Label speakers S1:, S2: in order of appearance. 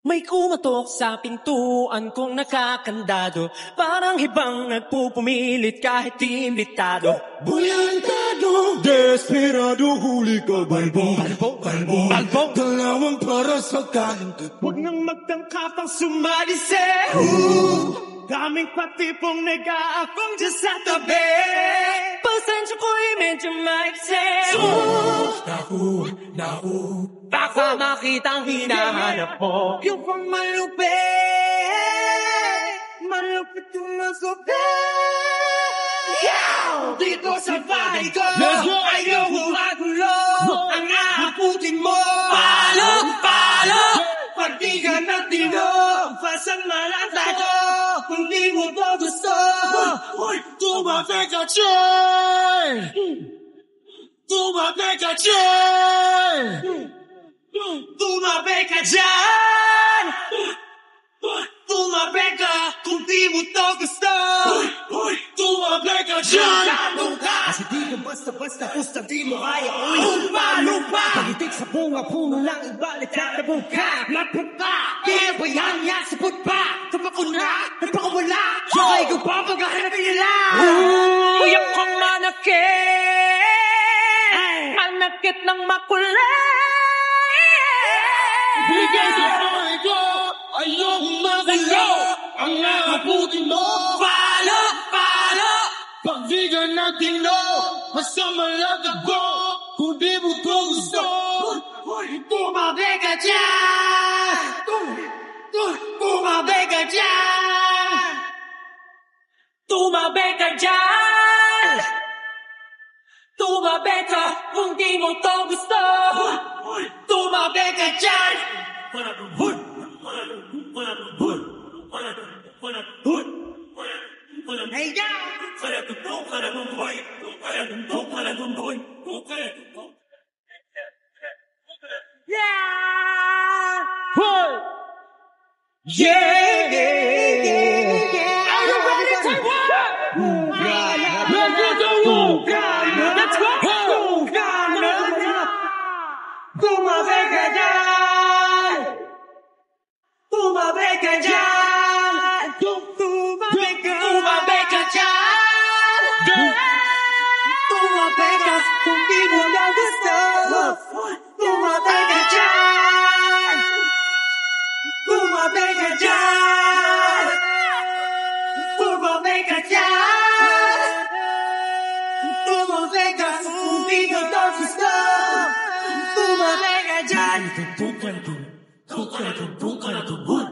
S1: May kumatok sa pintuan kong nakakandado, parang ibang nagpupumilit kahit imbitado.
S2: Bulyantado, desperado, huli ka, balbo, balbo,
S1: Balbo.
S2: dalawang para sa kain.
S1: Huwag nang magtangka pang sumalisi. Daming patipong nag-aakong dyan sa tabi. Pasensya ko'y medyo maiksi.
S2: Naku,
S1: Baka makitang hinahanap mo yung pang malupit. Malupit yung masupit. Dito sa bahay ko, ayaw magulo. Ang aabutin mo, palo. Pag di ka natino, pasama lang tayo. Kung di mo to gusto, tumabi ka dyan. Tumabi ka dyan. Tumabi ka dyan. Tumabi ka kung di mo to gusto. Tumabi ka dyan.
S3: Kasi di ka basta-basta gusto di mo kaya.
S1: Lumpa.
S3: Pagitik sa bunga, puno lang ibalik at nabuka.
S1: Magpunta.
S3: Kaya ba yan sipot pa?
S1: Tumakon na.
S3: Nagpakawala. Sakay ko pa pagkahanap nila.
S1: Uyak kong manakit. Manakit ng makulay.
S2: bigay sa bahay ko, ayaw magulo. Ang aabutin mo,
S1: Palo.
S2: pag di ka natino, masama lang ako. Kung di mo to gusto,
S1: Tumabi ka dyan. Tumabi ka dyan. Tumabi ka dyan. Tumabi ka kung di mo to gusto. Tumabi ka dyan.
S3: Hey, yo!
S1: Yeah. Are you ready to work? Let's go. Tumabi ka dyan. Tumabi ka dyan. Tumabi ka dyan. Tumabi ka kung di mo na gusto. Tumabi ka dyan. Tumabi ka dyan. Tumabi ka dyan. Tumabi ka kung di mo na gusto. Tumabi ka dyan.
S2: Tumabi ka dyan.